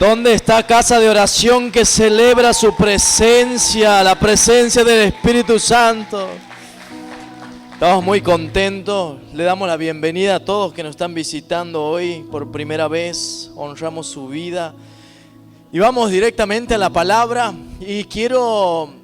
¿Dónde está casa de oración que celebra su presencia, la presencia del Espíritu Santo? Estamos muy contentos. Le damos la bienvenida a todos que nos están visitando hoy por primera vez. Honramos su vida. Y vamos directamente a la palabra. Y quiero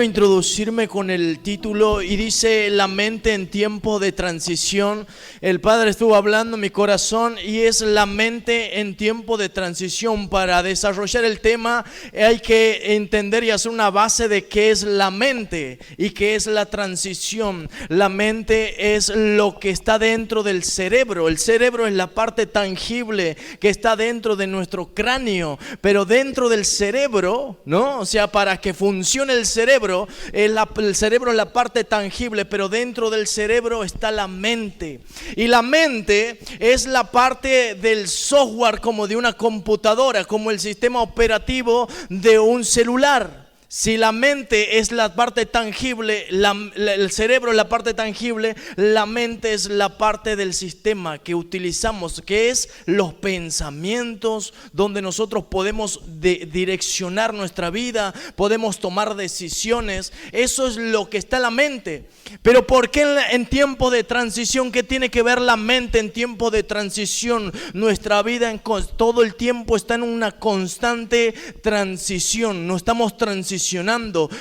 introducirme con el título y dice: la mente en tiempo de transición. El Padre estuvo hablando en mi corazón y es la mente en tiempo de transición. Para desarrollar el tema hay que entender y hacer una base de qué es la mente y qué es la transición. La mente es lo que está dentro del cerebro. El cerebro es la parte tangible que está dentro de nuestro cráneo, pero dentro del cerebro, ¿no? O sea, para que funcione el cerebro es la parte tangible, pero dentro del cerebro está la mente. Y la mente es la parte del software, como de una computadora, como el sistema operativo de un celular. Si la mente es la parte tangible, el cerebro es la parte tangible, la mente es la parte del sistema que utilizamos, que es los pensamientos, donde nosotros podemos direccionar nuestra vida, podemos tomar decisiones. Eso es lo que está en la mente. Pero ¿por qué en tiempo de transición? ¿Qué tiene que ver la mente en tiempo de transición? Nuestra vida todo el tiempo está en una constante transición. No estamos transicionando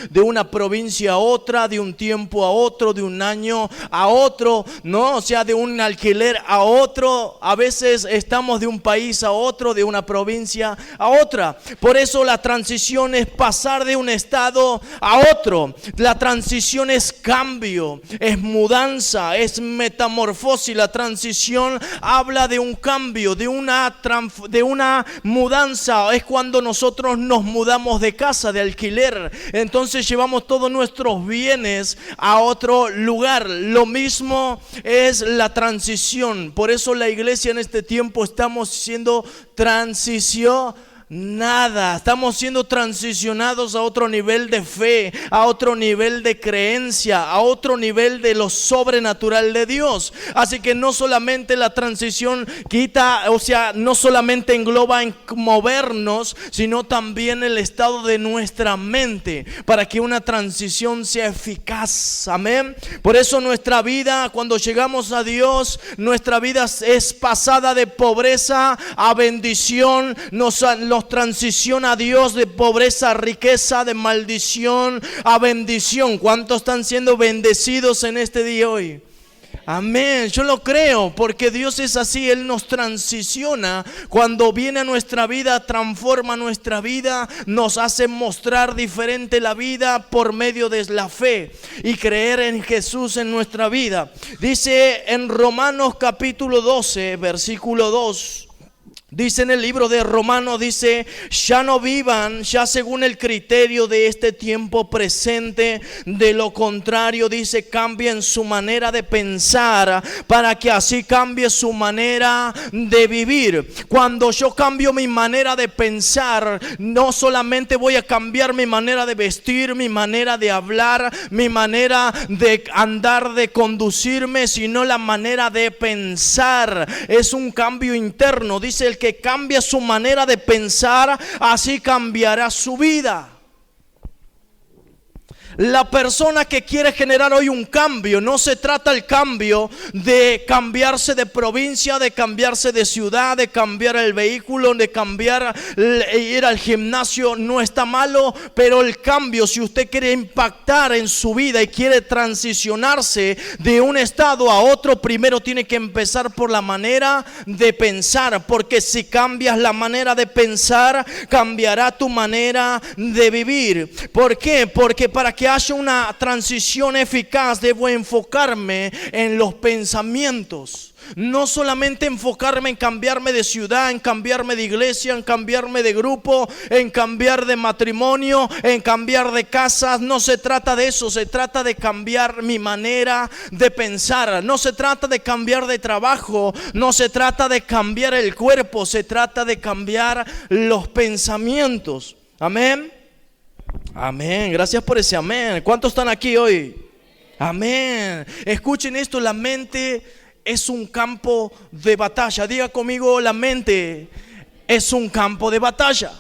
de una provincia a otra, de un tiempo a otro, de un año a otro, ¿no? O sea, de un alquiler a otro. A veces estamos de un país a otro, de una provincia a otra. Por eso la transición es pasar de un estado a otro. La transición es cambio. Es mudanza, es metamorfosis. La transición habla de un cambio, de una mudanza. Es cuando nosotros nos mudamos de casa, de alquiler. Entonces llevamos todos nuestros bienes a otro lugar. Lo mismo es la transición. Por eso la iglesia en este tiempo estamos siendo estamos siendo transicionados a otro nivel de fe, a otro nivel de creencia, a otro nivel de lo sobrenatural de Dios. Así que no solamente la transición no solamente engloba en movernos, sino también el estado de nuestra mente, para que una transición sea eficaz. Amén. Por eso nuestra vida, cuando llegamos a Dios, nuestra vida es pasada de pobreza a bendición. Nos transiciona a Dios de pobreza a riqueza, de maldición a bendición. ¿Cuántos están siendo bendecidos en este día hoy? Amén, yo lo creo, porque Dios es así. Él nos transiciona cuando viene a nuestra vida, transforma nuestra vida, nos hace mostrar diferente la vida por medio de la fe y creer en Jesús en nuestra vida. Dice en Romanos capítulo 12, versículo 2. Dice en el libro de Romanos, dice: ya no vivan ya según el criterio de este tiempo presente, de lo contrario, dice, cambien su manera de pensar para que así cambie su manera de vivir. Cuando yo cambio mi manera de pensar, no solamente voy a cambiar mi manera de vestir, mi manera de hablar, mi manera de andar, de conducirme, sino la manera de pensar. Es un cambio interno. Dice: el que cambia su manera de pensar, así cambiará su vida. La persona que quiere generar hoy un cambio, no se trata el cambio de cambiarse de provincia, de cambiarse de ciudad, de cambiar el vehículo, de cambiar ir al gimnasio. No está malo, pero el cambio, si usted quiere impactar en su vida y quiere transicionarse de un estado a otro, primero tiene que empezar por la manera de pensar, porque si cambias la manera de pensar, cambiará tu manera de vivir. ¿Por qué? Porque para que haya una transición eficaz, debo enfocarme en los pensamientos. No solamente enfocarme en cambiarme de ciudad, en cambiarme de iglesia, en cambiarme de grupo, en cambiar de matrimonio, en cambiar de casas. No se trata de eso, se trata de cambiar mi manera de pensar. No se trata de cambiar de trabajo, no se trata de cambiar el cuerpo, se trata de cambiar los pensamientos. Amén. Amén, gracias por ese amén. ¿Cuántos están aquí hoy? Amén. Escuchen esto, la mente es un campo de batalla. Diga conmigo, la mente es un campo de batalla.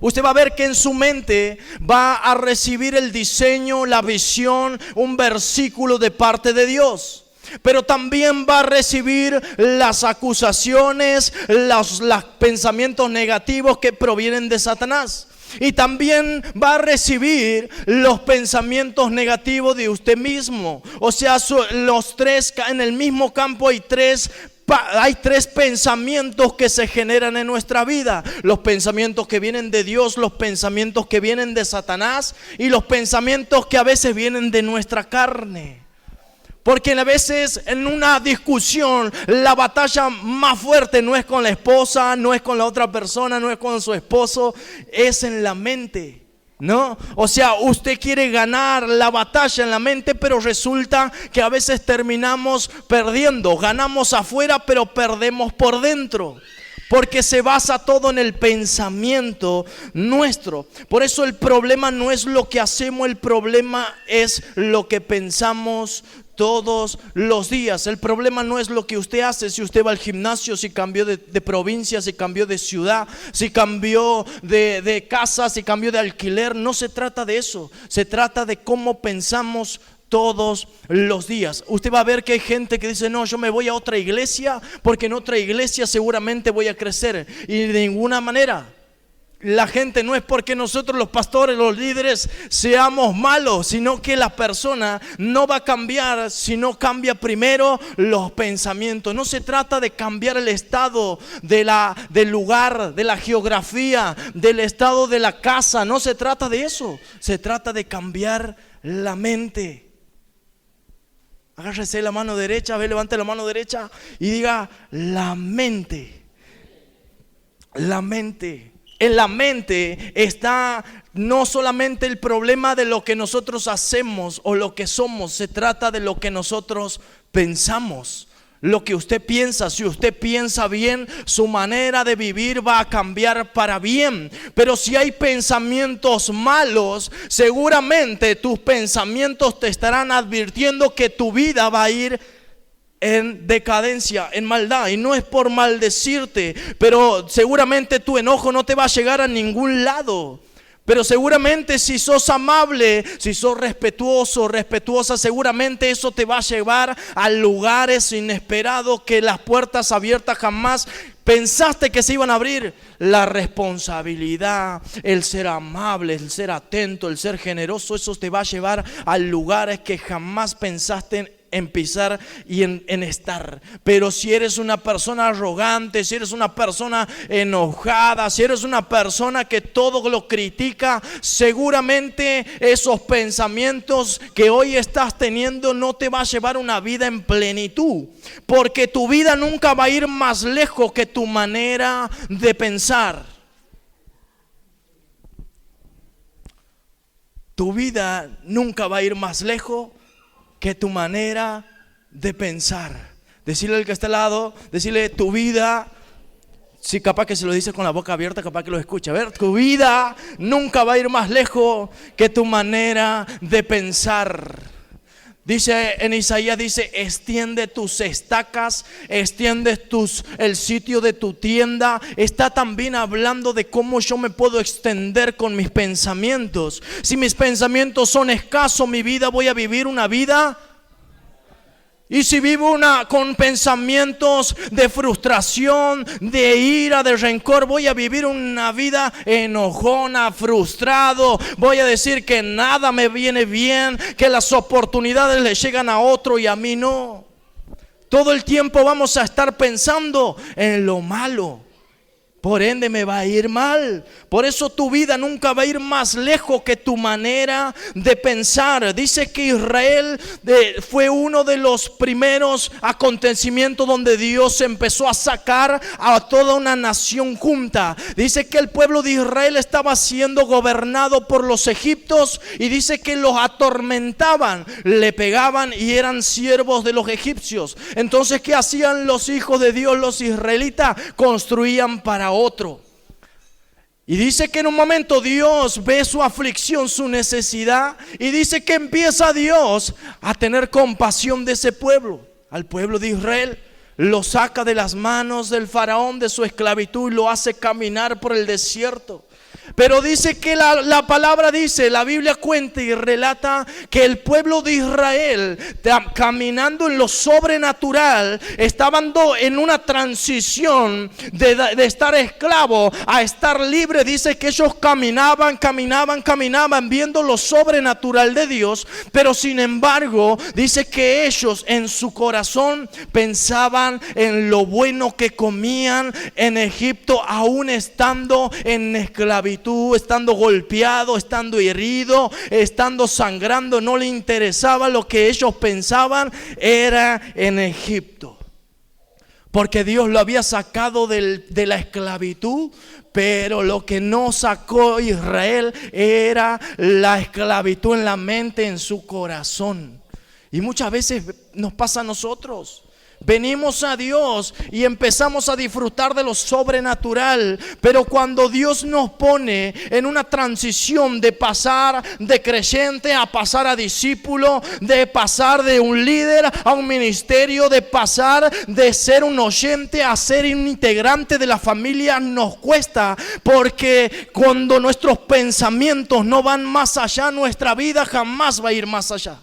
Usted va a ver que en su mente va a recibir el diseño, la visión, un versículo de parte de Dios. Pero también va a recibir las acusaciones, los pensamientos negativos que provienen de Satanás. Y también va a recibir los pensamientos negativos de usted mismo. O sea, los tres en el mismo campo hay tres pensamientos que se generan en nuestra vida: los pensamientos que vienen de Dios, los pensamientos que vienen de Satanás y los pensamientos que a veces vienen de nuestra carne. Porque a veces en una discusión la batalla más fuerte no es con la esposa, no es con la otra persona, no es con su esposo, es en la mente, ¿no? O sea, usted quiere ganar la batalla en la mente, pero resulta que a veces terminamos perdiendo. Ganamos afuera, pero perdemos por dentro. Porque se basa todo en el pensamiento nuestro. Por eso el problema no es lo que hacemos, el problema es lo que pensamos todos los días. El problema no es lo que usted hace, si usted va al gimnasio, si cambió de provincia, si cambió de ciudad, si cambió de casa, si cambió de alquiler. No se trata de eso, se trata de cómo pensamos todos los días. Usted va a ver que hay gente que dice: no, yo me voy a otra iglesia porque en otra iglesia seguramente voy a crecer. Y de ninguna manera. La gente no es porque nosotros los pastores, los líderes seamos malos, sino que la persona no va a cambiar si no cambia primero los pensamientos. No se trata de cambiar el estado del lugar, de la geografía, del estado de la casa. No se trata de eso, se trata de cambiar la mente. Agárrese la mano derecha, levante la mano derecha y diga: la mente. La mente. En la mente está no solamente el problema de lo que nosotros hacemos o lo que somos, se trata de lo que nosotros pensamos. Lo que usted piensa, si usted piensa bien, su manera de vivir va a cambiar para bien. Pero si hay pensamientos malos, seguramente tus pensamientos te estarán advirtiendo que tu vida va a ir en decadencia, en maldad. Y no es por maldecirte, pero seguramente tu enojo no te va a llegar a ningún lado. Pero seguramente si sos amable, si sos respetuoso, respetuosa, seguramente eso te va a llevar a lugares inesperados que las puertas abiertas jamás pensaste que se iban a abrir. La responsabilidad, el ser amable, el ser atento, el ser generoso, eso te va a llevar a lugares que jamás pensaste en pisar y en estar. Pero si eres una persona arrogante, si eres una persona enojada, si eres una persona que todo lo critica, seguramente esos pensamientos que hoy estás teniendo no te va a llevar una vida en plenitud, porque tu vida nunca va a ir más lejos que tu manera de pensar. Tu vida nunca va a ir más lejos que tu manera de pensar. Decirle al que está al lado, decirle: tu vida, si capaz que se lo dice con la boca abierta, capaz que lo escucha. A ver, tu vida nunca va a ir más lejos que tu manera de pensar. Dice en Isaías, dice: extiende tus estacas, extiende el sitio de tu tienda. Está también hablando de cómo yo me puedo extender con mis pensamientos. Si mis pensamientos son escasos, mi vida, voy a vivir una vida. Y si vivo con pensamientos de frustración, de ira, de rencor, voy a vivir una vida enojona, frustrado. Voy a decir que nada me viene bien, que las oportunidades le llegan a otro y a mí no. Todo el tiempo vamos a estar pensando en lo malo. Por ende me va a ir mal. Por eso tu vida nunca va a ir más lejos que tu manera de pensar. Dice que Israel fue uno de los primeros acontecimientos donde Dios empezó a sacar a toda una nación junta. Dice que el pueblo de Israel estaba siendo gobernado por los egipcios y dice que los atormentaban, le pegaban y eran siervos de los egipcios. Entonces, ¿qué hacían los hijos de Dios, los israelitas? Construían para otro. Y dice que en un momento Dios ve su aflicción, su necesidad, y dice que empieza Dios a tener compasión de ese pueblo, al pueblo de Israel. lo saca de las manos del faraón, de su esclavitud, y lo hace caminar por el desierto. Pero dice que la palabra dice, la Biblia cuenta y relata que el pueblo de Israel, caminando en lo sobrenatural, estaban en una transición de estar esclavo a estar libre. Dice que ellos caminaban viendo lo sobrenatural de Dios, pero sin embargo dice que ellos en su corazón pensaban en lo bueno que comían en Egipto, aún estando en esclavitud, estando golpeado, estando herido, estando sangrando. No le interesaba lo que ellos pensaban, era en Egipto, porque Dios lo había sacado de la esclavitud. Pero lo que no sacó Israel era la esclavitud en la mente, en su corazón. Y muchas veces nos pasa a nosotros. Venimos a Dios y empezamos a disfrutar de lo sobrenatural, pero cuando Dios nos pone en una transición de pasar de creyente a pasar a discípulo, de pasar de un líder a un ministerio, de pasar de ser un oyente a ser un integrante de la familia, nos cuesta, porque cuando nuestros pensamientos no van más allá, nuestra vida jamás va a ir más allá.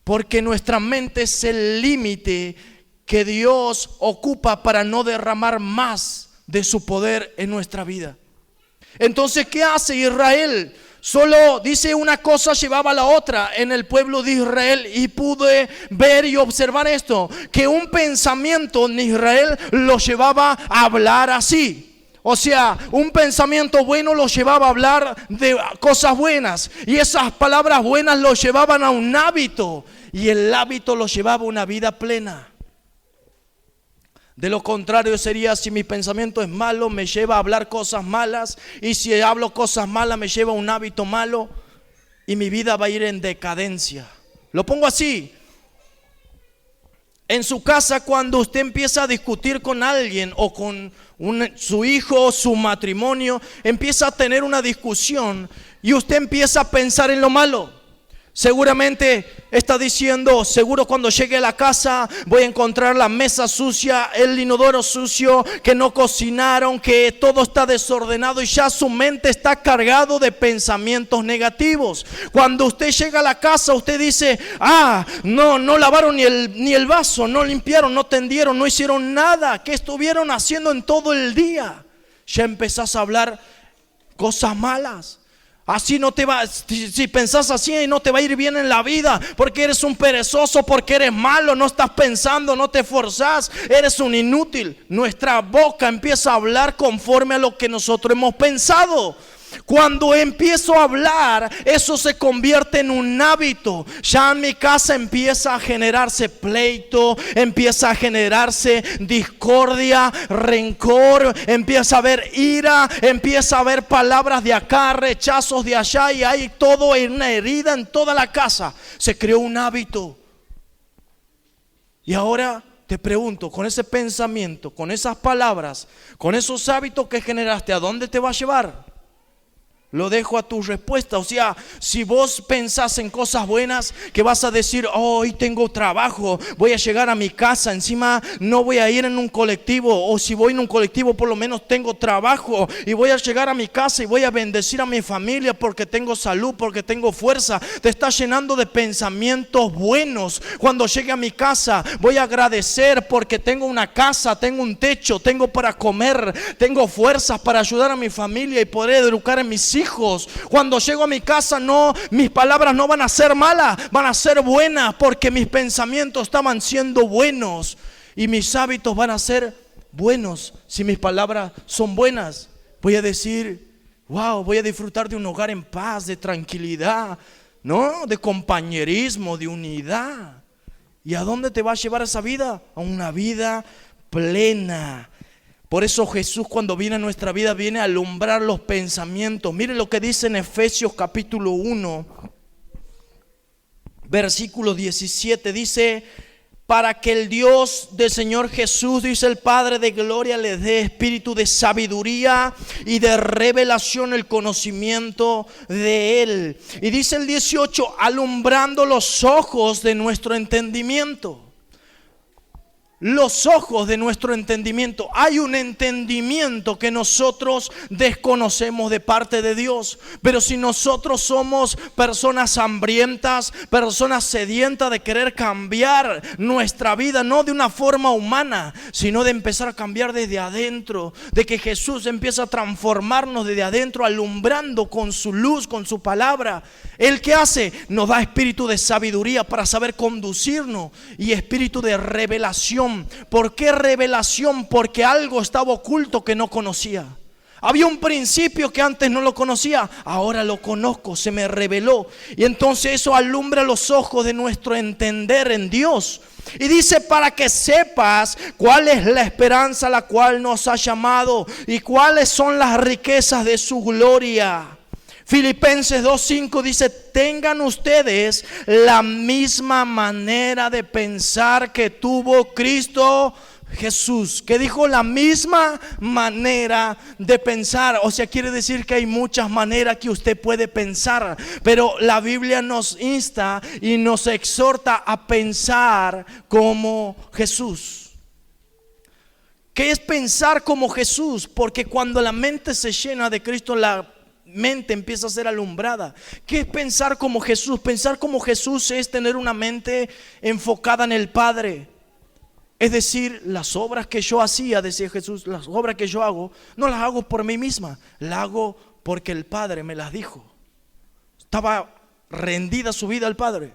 Porque nuestra mente es el límite que Dios ocupa para no derramar más de su poder en nuestra vida. Entonces, ¿qué hace Israel? Solo dice una cosa llevaba a la otra en el pueblo de Israel, y pude ver y observar esto, que un pensamiento en Israel lo llevaba a hablar así. O sea, un pensamiento bueno lo llevaba a hablar de cosas buenas, y esas palabras buenas lo llevaban a un hábito, y el hábito lo llevaba a una vida plena. De lo contrario sería, si mi pensamiento es malo, me lleva a hablar cosas malas, y si hablo cosas malas me lleva a un hábito malo, y mi vida va a ir en decadencia. Lo pongo así: en su casa, cuando usted empieza a discutir con alguien, o con su hijo, su matrimonio, empieza a tener una discusión y usted empieza a pensar en lo malo. Seguramente está diciendo, seguro cuando llegue a la casa voy a encontrar la mesa sucia, el inodoro sucio, que no cocinaron, que todo está desordenado, y ya su mente está cargado de pensamientos negativos. Cuando usted llega a la casa, usted dice, no lavaron ni el vaso, no limpiaron, no tendieron, no hicieron nada. ¿Qué estuvieron haciendo en todo el día? Ya empezás a hablar cosas malas. Así no te va, si pensás así, no te va a ir bien en la vida, porque eres un perezoso, porque eres malo, no estás pensando, no te esforzás, eres un inútil. Nuestra boca empieza a hablar conforme a lo que nosotros hemos pensado. Cuando empiezo a hablar, eso se convierte en un hábito. Ya en mi casa empieza a generarse pleito, empieza a generarse discordia, rencor, empieza a haber ira, empieza a haber palabras de acá, rechazos de allá, y hay todo en una herida en toda la casa. Se creó un hábito. Y ahora te pregunto, con ese pensamiento, con esas palabras, con esos hábitos que generaste, ¿a dónde te va a llevar? Lo dejo a tu respuesta. O sea, si vos pensás en cosas buenas, que vas a decir, hoy tengo trabajo, voy a llegar a mi casa, encima no voy a ir en un colectivo, o si voy en un colectivo por lo menos tengo trabajo, y voy a llegar a mi casa y voy a bendecir a mi familia porque tengo salud, porque tengo fuerza. Te estás llenando de pensamientos buenos. Cuando llegue a mi casa voy a agradecer porque tengo una casa, tengo un techo, tengo para comer, tengo fuerzas para ayudar a mi familia y poder educar a mis hijos. Cuando llego a mi casa, mis palabras no van a ser malas, van a ser buenas, porque mis pensamientos estaban siendo buenos, y mis hábitos van a ser buenos. Si mis palabras son buenas, voy a decir, wow, voy a disfrutar de un hogar en paz, de tranquilidad, ¿no? De compañerismo, de unidad. ¿Y a dónde te va a llevar esa vida? A una vida plena. Por eso Jesús, cuando viene a nuestra vida, viene a alumbrar los pensamientos. Mire lo que dice en Efesios capítulo 1, versículo 17. Dice, para que el Dios del Señor Jesús, dice el Padre de gloria, les dé espíritu de sabiduría y de revelación, el conocimiento de Él. Y dice el 18, alumbrando los ojos de nuestro entendimiento. los ojos de nuestro entendimiento. Hay un entendimiento que nosotros desconocemos de parte de Dios. Pero si nosotros somos personas hambrientas, personas sedientas de querer cambiar nuestra vida, no de una forma humana, sino de empezar a cambiar desde adentro, de que Jesús empieza a transformarnos desde adentro, alumbrando con su luz, con su palabra. ¿El que hace? Nos da espíritu de sabiduría para saber conducirnos y espíritu de revelación. ¿Por qué revelación? Porque algo estaba oculto que no conocía. Había un principio que antes no lo conocía, ahora lo conozco, se me reveló. Y entonces eso alumbra los ojos de nuestro entender en Dios. Y dice, para que sepas cuál es la esperanza a la cual nos ha llamado y cuáles son las riquezas de su gloria. Filipenses 2:5 dice, tengan ustedes la misma manera de pensar que tuvo Cristo Jesús. Que dijo la misma manera de pensar. O sea, quiere decir que hay muchas maneras que usted puede pensar, pero la Biblia nos insta y nos exhorta a pensar como Jesús. ¿Qué es pensar como Jesús? Porque cuando la mente se llena de Cristo, la mente empieza a ser alumbrada. ¿Qué es pensar como Jesús? Pensar como Jesús es tener una mente enfocada en el Padre. Es decir, las obras que yo hacía, decía Jesús, las obras que yo hago, no las hago por mí misma, las hago porque el Padre me las dijo. Estaba rendida su vida al Padre.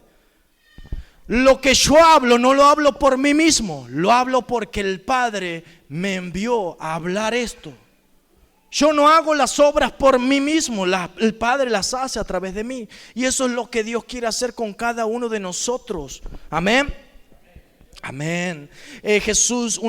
Lo que yo hablo no lo hablo por mí mismo, lo hablo porque el Padre me envió a hablar esto. Yo no hago las obras por mí mismo, el Padre las hace a través de mí. Y eso es lo que Dios quiere hacer con cada uno de nosotros. Amén. Amén. Jesús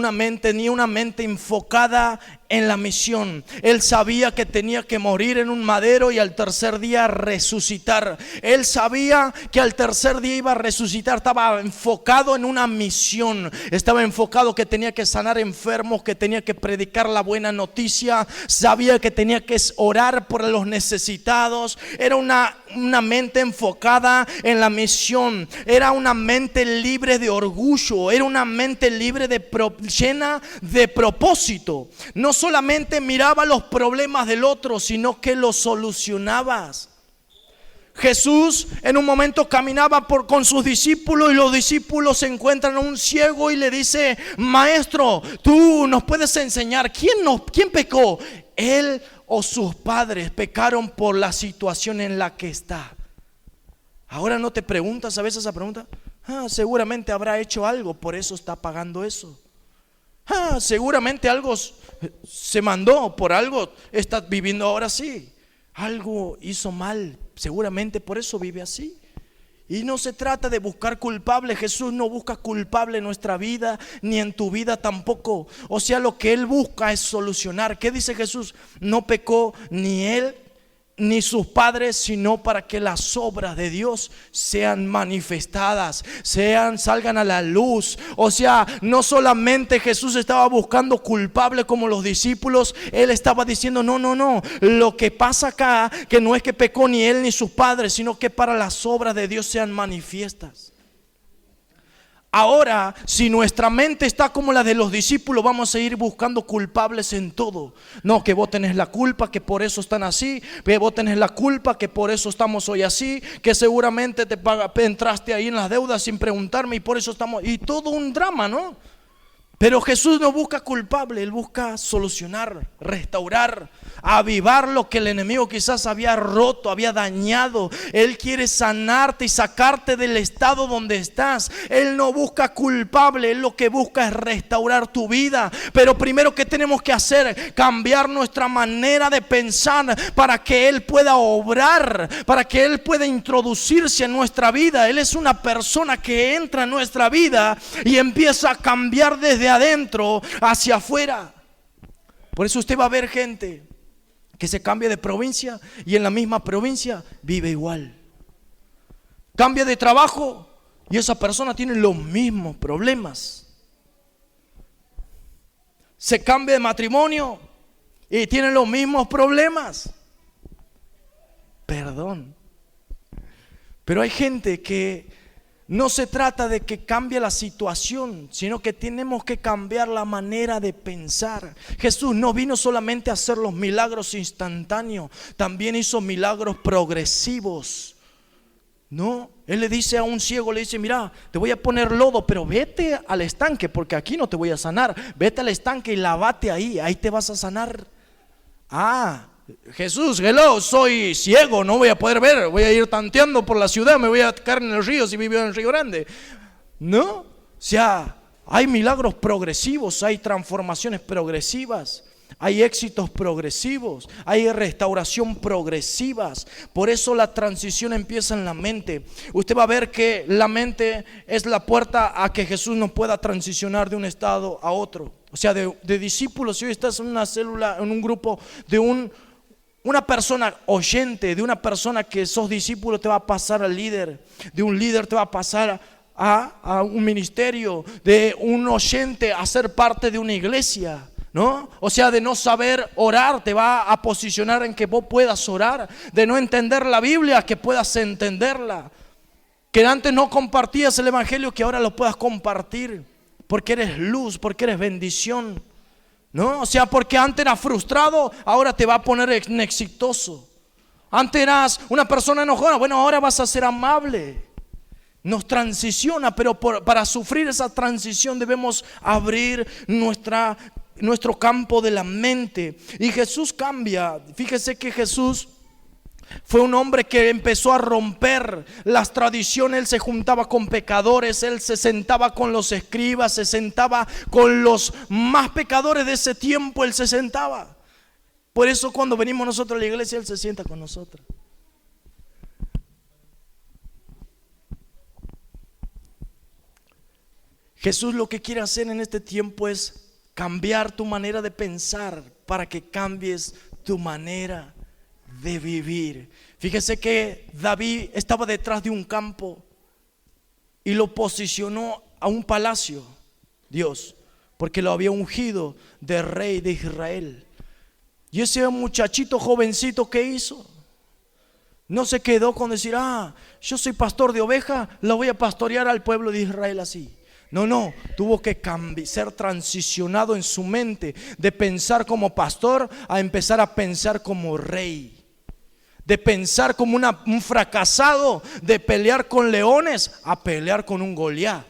tenía una mente enfocada en la misión. Él sabía que tenía que morir en un madero y al tercer día resucitar. Él sabía que al tercer día iba a resucitar. Estaba enfocado en una misión. Estaba enfocado que tenía que sanar enfermos, que tenía que predicar la buena noticia. Sabía que tenía que orar por los necesitados. Era una mente enfocada en la misión. Era una mente libre de orgullo. Era una mente libre llena de propósito. No solamente miraba los problemas del otro, sino que los solucionabas. Jesús en un momento caminaba con sus discípulos y los discípulos se encuentran a un ciego y le dice: maestro, tú nos puedes enseñar. ¿Quién pecó? ¿Él o sus padres pecaron por la situación en la que está? Ahora no te preguntas a veces esa pregunta. Seguramente habrá hecho algo, por eso está pagando eso. Seguramente algo se mandó, por algo está viviendo ahora así. Algo hizo mal, seguramente por eso vive así. Y no se trata de buscar culpable. Jesús no busca culpable en nuestra vida, ni en tu vida tampoco. O sea, lo que Él busca es solucionar. ¿Qué dice Jesús? No pecó ni Él ni sus padres, sino para que las obras de Dios sean manifestadas, salgan a la luz. O sea, no solamente Jesús estaba buscando culpable como los discípulos. Él estaba diciendo: no, lo que pasa acá, que no es que pecó ni él ni sus padres, sino que para las obras de Dios sean manifiestas. Ahora, si nuestra mente está como la de los discípulos, vamos a ir buscando culpables en todo. No, que vos tenés la culpa, que por eso están así. Que vos tenés la culpa, que por eso estamos hoy así. Que seguramente entraste ahí en las deudas sin preguntarme y por eso estamos. Y todo un drama, ¿no? Pero Jesús no busca culpable, Él busca solucionar, restaurar, avivar lo que el enemigo quizás había roto, había dañado. Él quiere sanarte y sacarte del estado donde estás. Él no busca culpable, Él lo que busca es restaurar tu vida. Pero primero, ¿qué tenemos que hacer? Cambiar nuestra manera de pensar para que Él pueda obrar, para que Él pueda introducirse en nuestra vida. Él es una persona que entra en nuestra vida y empieza a cambiar desde adentro hacia afuera. Por eso usted va a ver gente que se cambia de provincia y en la misma provincia vive igual. Cambia de trabajo y esa persona tiene los mismos problemas. Se cambia de matrimonio y tiene los mismos problemas. Perdón. Pero hay gente que no se trata de que cambie la situación, sino que tenemos que cambiar la manera de pensar. Jesús no vino solamente a hacer los milagros instantáneos, también hizo milagros progresivos. No, Él le dice a un ciego, le dice: mira, te voy a poner lodo, pero vete al estanque, porque aquí no te voy a sanar. Vete al estanque y lávate ahí te vas a sanar. Jesús, hello, soy ciego, no voy a poder ver, voy a ir tanteando por la ciudad, me voy a caer en el río si vivo en el Río Grande. No, o sea, hay milagros progresivos, hay transformaciones progresivas, hay éxitos progresivos, hay restauración progresivas. Por eso la transición empieza en la mente. Usted va a ver que la mente es la puerta a que Jesús nos pueda transicionar de un estado a otro. O sea, de discípulos, si hoy estás en una célula, en un grupo de una persona oyente, de una persona que sos discípulo, te va a pasar al líder, de un líder te va a pasar a un ministerio, de un oyente a ser parte de una iglesia, ¿no? O sea, de no saber orar, te va a posicionar en que vos puedas orar, de no entender la Biblia, que puedas entenderla, que antes no compartías el evangelio, que ahora lo puedas compartir, porque eres luz, porque eres bendición. No, o sea, porque antes eras frustrado, ahora te va a poner exitoso. Antes eras una persona enojona, bueno, ahora vas a ser amable. Nos transiciona, pero para sufrir esa transición debemos abrir nuestro campo de la mente. Y Jesús cambia. Fíjese que Jesús fue un hombre que empezó a romper las tradiciones. Él se juntaba con pecadores, él se sentaba con los escribas, se sentaba con los más pecadores de ese tiempo, él se sentaba. Por eso cuando venimos nosotros a la iglesia, él se sienta con nosotros. Jesús lo que quiere hacer en este tiempo es cambiar tu manera de pensar para que cambies tu manera de vivir. Fíjese que David estaba detrás de un campo y lo posicionó a un palacio, Dios, porque lo había ungido de rey de Israel. Y ese muchachito jovencito, ¿qué hizo? No se quedó con decir: yo soy pastor de ovejas, lo voy a pastorear al pueblo de Israel así. No, tuvo que ser transicionado en su mente de pensar como pastor a empezar a pensar como rey. De pensar como un fracasado, de pelear con leones a pelear con un Goliat.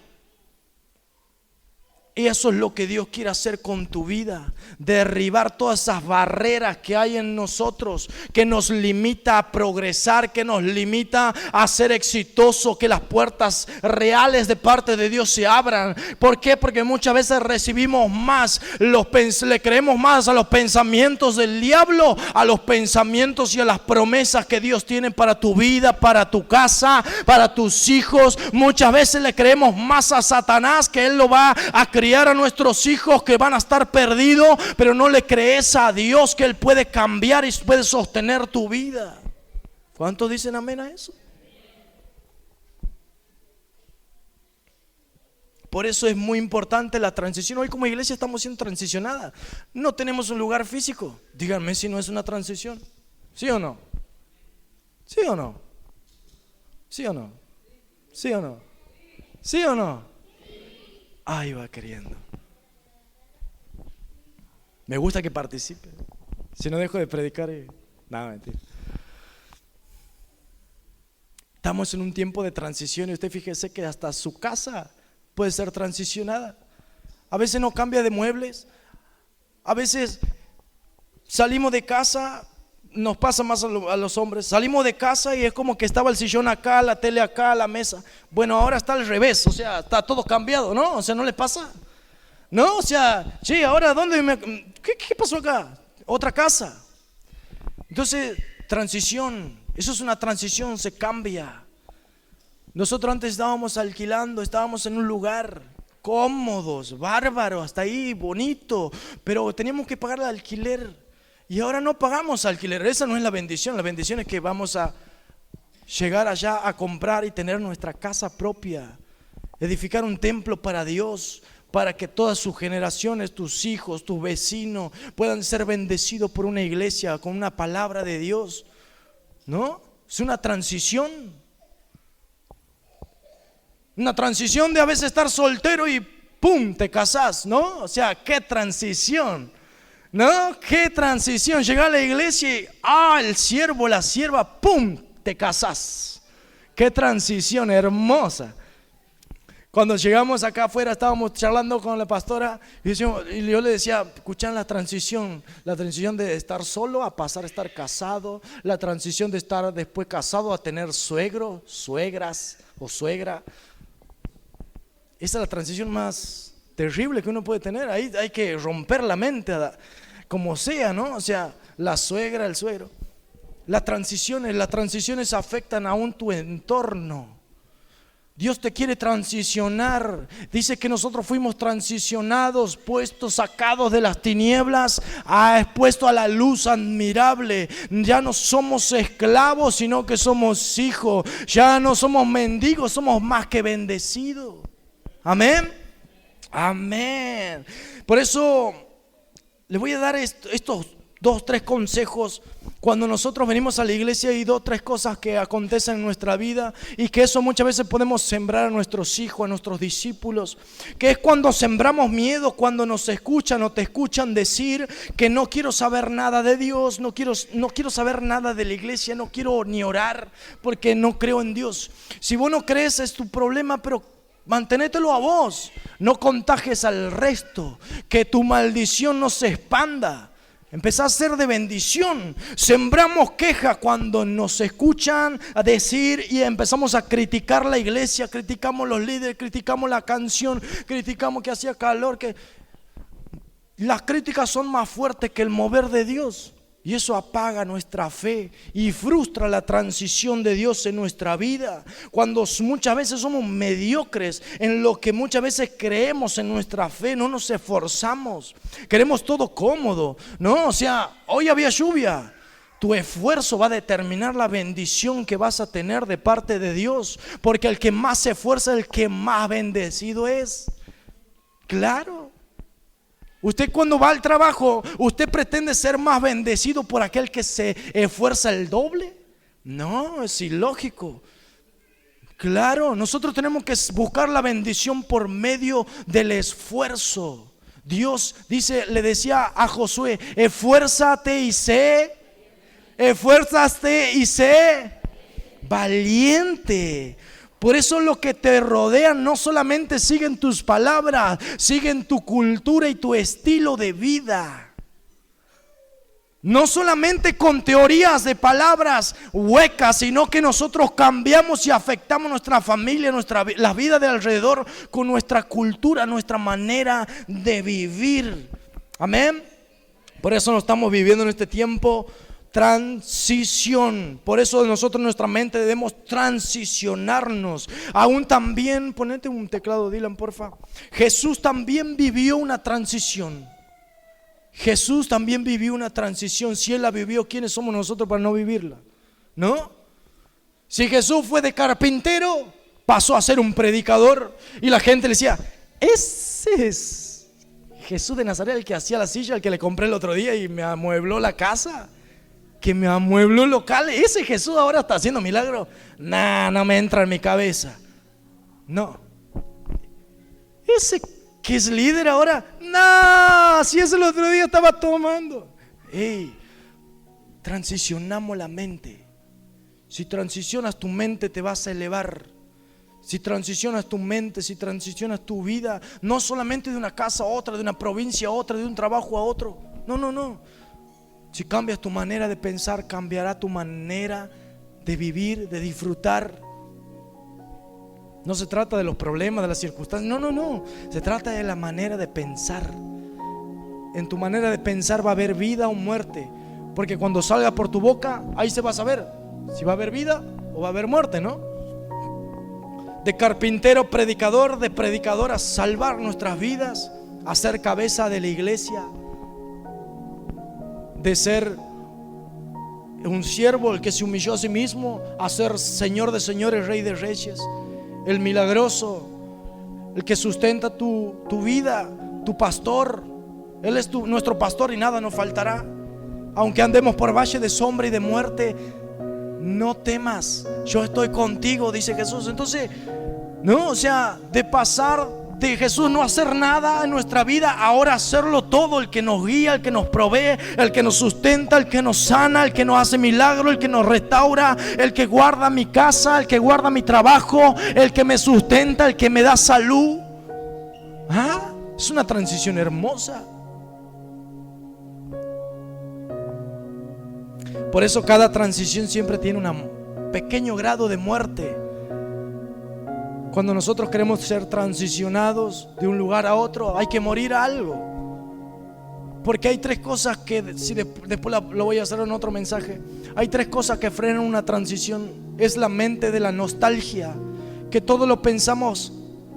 Y eso es lo que Dios quiere hacer con tu vida, derribar todas esas barreras que hay en nosotros, que nos limita a progresar, que nos limita a ser exitoso, que las puertas reales de parte de Dios se abran. ¿Por qué? Porque muchas veces recibimos más, le creemos más a los pensamientos del diablo, a los pensamientos y a las promesas que Dios tiene para tu vida, para tu casa, para tus hijos. Muchas veces le creemos más a Satanás, que él lo va a criar a nuestros hijos, que van a estar perdidos, pero no le crees a Dios que Él puede cambiar y puede sostener tu vida. ¿Cuántos dicen amén a eso? Por eso es muy importante la transición. Hoy como iglesia estamos siendo transicionada. No tenemos un lugar físico. Díganme si no es una transición. ¿Sí o no? ¿Sí o no? ¿Sí o no? ¿Sí o no? ¿Sí o no? Ahí va queriendo. Me gusta que participe. Si no, dejo de predicar nada, mentira. Estamos en un tiempo de transición y usted fíjese que hasta su casa puede ser transicionada. A veces no cambia de muebles. A veces salimos de casa, nos pasa más a los hombres. Salimos de casa y es como que estaba el sillón acá, la tele acá, la mesa. Bueno, ahora está al revés, o sea, está todo cambiado, ¿no? O sea, ¿no le pasa? No, o sea, sí, ahora ¿dónde ¿qué pasó acá? Otra casa. Entonces, transición, eso es una transición, se cambia. Nosotros antes estábamos alquilando, estábamos en un lugar cómodos, bárbaro, hasta ahí, bonito, pero teníamos que pagar el alquiler. Y ahora no pagamos alquiler. Esa no es la bendición. La bendición es que vamos a llegar allá a comprar y tener nuestra casa propia, edificar un templo para Dios, para que todas sus generaciones, tus hijos, tus vecinos puedan ser bendecidos por una iglesia con una palabra de Dios. ¿No? Es una transición. Una transición de a veces estar soltero y ¡pum! Te casás, ¿no? O sea, qué transición, ¿no? Qué transición. Llegar a la iglesia y el siervo, la sierva, ¡pum! Te casás. Qué transición hermosa. Cuando llegamos acá afuera estábamos charlando con la pastora y yo le decía, escuchan la transición de estar solo a pasar a estar casado, la transición de estar después casado a tener suegro, suegras o suegra. Esa es la transición más terrible que uno puede tener. Ahí hay que romper la mente, como sea, ¿no? O sea, la suegra, el suegro. Las transiciones afectan aún tu entorno. Dios te quiere transicionar. Dice que nosotros fuimos transicionados, puestos, sacados de las tinieblas, expuestos a la luz admirable. Ya no somos esclavos, sino que somos hijos. Ya no somos mendigos, somos más que bendecidos. Amén. Amén. Por eso les voy a dar estos 2-3 consejos. Cuando nosotros venimos a la iglesia hay 2-3 cosas que acontecen en nuestra vida y que eso muchas veces podemos sembrar a nuestros hijos, a nuestros discípulos, que es cuando sembramos miedo, cuando nos escuchan o te escuchan decir que no quiero saber nada de Dios, no quiero saber nada de la iglesia, no quiero ni orar porque no creo en Dios. Si vos no crees es tu problema, pero mantenételo a vos, no contagies al resto, que tu maldición no se expanda. Empezá a ser de bendición. Sembramos queja cuando nos escuchan a decir y empezamos a criticar la iglesia, criticamos los líderes, criticamos la canción, criticamos que hacía calor, que las críticas son más fuertes que el mover de Dios. Y eso apaga nuestra fe y frustra la transición de Dios en nuestra vida. Cuando muchas veces somos mediocres en lo que muchas veces creemos en nuestra fe, no nos esforzamos, queremos todo cómodo, ¿no? O sea, hoy había lluvia. Tu esfuerzo va a determinar la bendición que vas a tener de parte de Dios, porque el que más se esfuerza es el que más bendecido es. Claro. Usted cuando va al trabajo, ¿usted pretende ser más bendecido por aquel que se esfuerza el doble? No, es ilógico. Claro, nosotros tenemos que buscar la bendición por medio del esfuerzo. Dios le decía a Josué, esfuérzate y sé valiente. Por eso los que te rodean no solamente siguen tus palabras, siguen tu cultura y tu estilo de vida. No solamente con teorías de palabras huecas, sino que nosotros cambiamos y afectamos nuestra familia, la vida de alrededor con nuestra cultura, nuestra manera de vivir. Amén. Por eso no estamos viviendo en este tiempo transición. Por eso nosotros en nuestra mente debemos transicionarnos. Aún también, ponete un teclado, Dylan, porfa. Jesús también vivió una transición. Jesús también vivió una transición. Si Él la vivió, ¿quiénes somos nosotros para no vivirla? ¿No? Si Jesús fue de carpintero, pasó a ser un predicador y la gente le decía, ese es Jesús de Nazaret, el que hacía la silla, el que le compré el otro día y me amuebló la casa, que me amuebló el local. Ese Jesús ahora está haciendo milagros. No me entra en mi cabeza. No. Ese que es líder ahora, si ese el otro día estaba tomando. Transicionamos la mente. Si transicionas tu mente te vas a elevar. Si transicionas tu mente, si transicionas tu vida, no solamente de una casa a otra, de una provincia a otra, de un trabajo a otro. No. Si cambias tu manera de pensar, cambiará tu manera de vivir, de disfrutar. No se trata de los problemas, de las circunstancias. No. Se trata de la manera de pensar. En tu manera de pensar va a haber vida o muerte. Porque cuando salga por tu boca, ahí se va a saber si va a haber vida o va a haber muerte, ¿no? De carpintero, predicador, de predicador a salvar nuestras vidas, a ser cabeza de la iglesia, de ser un siervo, el que se humilló a sí mismo, a ser Señor de señores, Rey de reyes, el milagroso, el que sustenta tu vida, tu pastor. Él es nuestro pastor y nada nos faltará. Aunque andemos por valle de sombra y de muerte, no temas, yo estoy contigo, dice Jesús. Entonces ¿no? O sea, de pasar de Jesús no hacer nada en nuestra vida, ahora hacerlo todo. El que nos guía, el que nos provee, el que nos sustenta, el que nos sana, el que nos hace milagro, el que nos restaura, el que guarda mi casa, el que guarda mi trabajo, el que me sustenta, el que me da salud. Es una transición hermosa. Por eso cada transición siempre tiene un pequeño grado de muerte. Cuando nosotros queremos ser transicionados de un lugar a otro, hay que morir a algo. Porque hay tres cosas que, si después lo voy a hacer en otro mensaje, hay tres cosas que frenan una transición. Es la mente de la nostalgia, que todo lo pensamos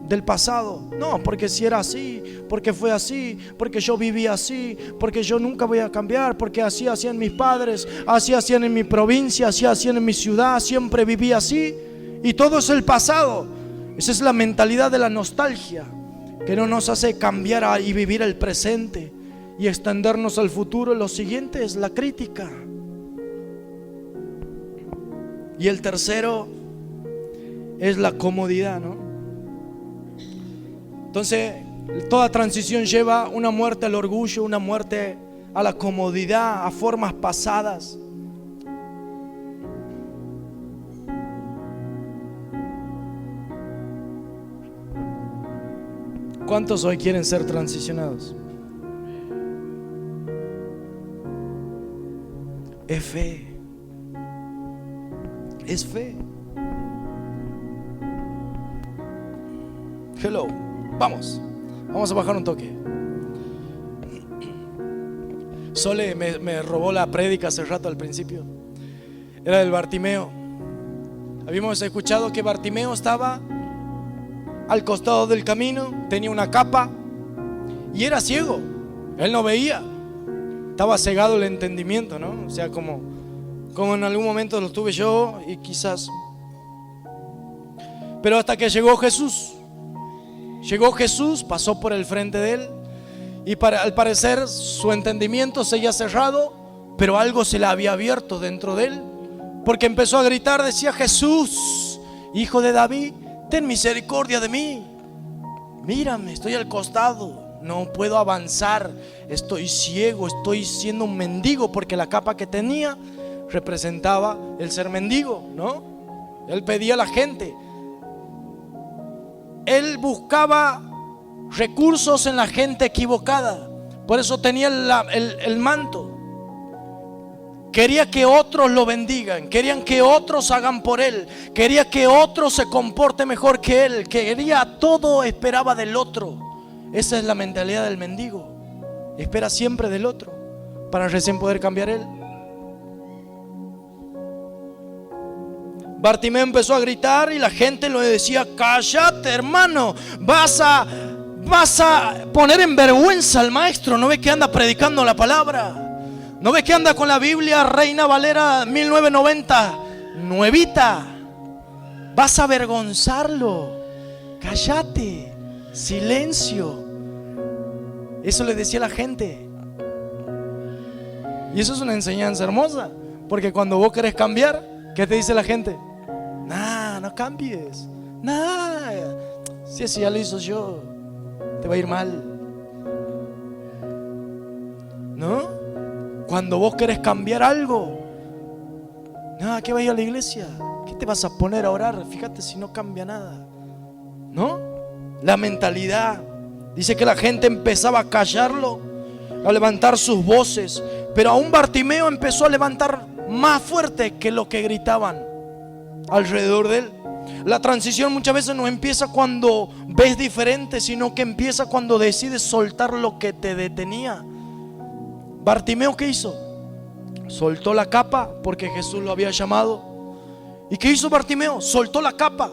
del pasado. No, porque si era así, porque fue así, porque yo viví así, porque yo nunca voy a cambiar, porque así hacían mis padres, así hacían en mi provincia, así hacían en mi ciudad, siempre viví así. Y todo es el pasado. Esa es la mentalidad de la nostalgia, que no nos hace cambiar y vivir el presente y extendernos al futuro. Lo siguiente es la crítica. Y el tercero es la comodidad, ¿no? Entonces, toda transición lleva una muerte al orgullo, una muerte a la comodidad, a formas pasadas. ¿Cuántos hoy quieren ser transicionados? Es fe. Es fe. Hello. Vamos a bajar un toque. Sole me robó la prédica hace rato al principio. Era del Bartimeo. Habíamos escuchado que Bartimeo estaba al costado del camino, tenía una capa y era ciego. Él no veía. Estaba cegado el entendimiento, ¿no? O sea, como en algún momento lo tuve yo y quizás. Pero hasta que llegó Jesús. Llegó Jesús, pasó por el frente de él y al parecer su entendimiento seguía cerrado, pero algo se le había abierto dentro de él, porque empezó a gritar, decía: Jesús, hijo de David, ten misericordia de mí. Mírame, estoy al costado, no puedo avanzar, estoy ciego, estoy siendo un mendigo, porque la capa que tenía representaba el ser mendigo, ¿no? Él pedía a la gente. Él buscaba recursos en la gente equivocada. Por eso tenía el manto. Quería que otros lo bendigan, querían que otros hagan por él, quería que otro se comporte mejor que él, quería todo, esperaba del otro. Esa es la mentalidad del mendigo. Espera siempre del otro para recién poder cambiar él. Bartimeo empezó a gritar y la gente le decía: cállate, hermano, vas a poner en vergüenza al maestro. ¿No ves que anda predicando la palabra? ¿No ves que anda con la Biblia Reina Valera 1990 nuevita? Vas a avergonzarlo. Cállate, silencio. Eso le decía la gente. Y eso es una enseñanza hermosa, porque cuando vos querés cambiar, ¿qué te dice la gente? No cambies. Si eso ya lo hizo yo, te va a ir mal. ¿No? Cuando vos querés cambiar algo, ¿qué vas a ir a la iglesia? ¿Qué te vas a poner a orar? Fíjate si no cambia nada. ¿No? La mentalidad. Dice que la gente empezaba a callarlo, a levantar sus voces, pero aún Bartimeo empezó a levantar más fuerte que lo que gritaban alrededor de él. La transición muchas veces no empieza cuando ves diferente, sino que empieza cuando decides soltar lo que te detenía. Bartimeo, ¿qué hizo? Soltó la capa porque Jesús lo había llamado. ¿Y qué hizo Bartimeo? Soltó la capa.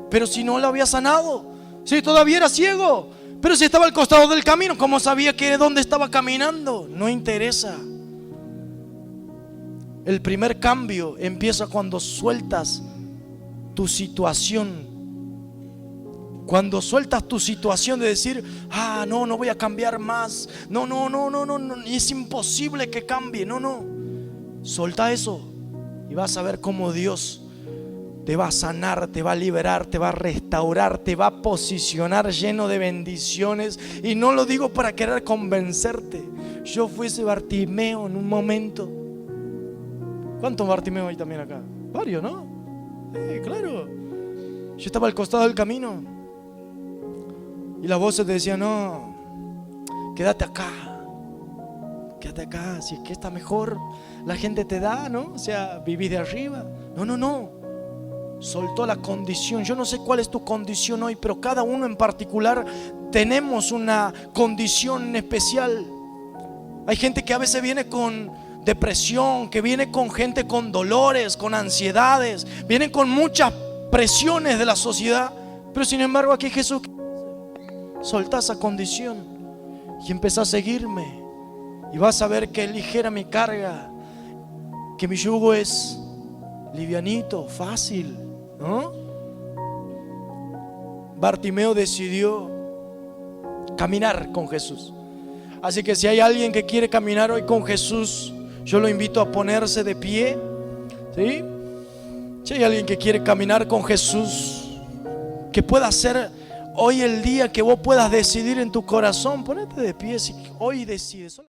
Pero si no lo había sanado, si todavía era ciego, pero si estaba al costado del camino, ¿cómo sabía que dónde estaba caminando? No interesa. El primer cambio empieza cuando sueltas tu situación. Cuando sueltas tu situación de decir: no voy a cambiar más. No, es imposible que cambie. No. Solta eso y vas a ver cómo Dios te va a sanar, te va a liberar, te va a restaurar, te va a posicionar lleno de bendiciones. Y no lo digo para querer convencerte. Yo fui ese Bartimeo en un momento. ¿Cuántos Bartimeo hay también acá? Varios, ¿no? Claro. Yo estaba al costado del camino y las voces te decían: no, quédate acá, si es que está mejor, la gente te da, ¿no? O sea, vivís de arriba. No. Soltó la condición. Yo no sé cuál es tu condición hoy, pero cada uno en particular tenemos una condición especial. Hay gente que a veces viene con depresión, que viene con gente con dolores, con ansiedades, vienen con muchas presiones de la sociedad. Pero sin embargo aquí Jesús: soltá esa condición y empezá a seguirme, y vas a ver que es ligera mi carga, que mi yugo es livianito, fácil, ¿no? Bartimeo decidió caminar con Jesús. Así que si hay alguien que quiere caminar hoy con Jesús, yo lo invito a ponerse de pie, ¿sí? Si hay alguien que quiere caminar con Jesús, que pueda ser hoy el día que vos puedas decidir en tu corazón, ponete de pie si hoy decides.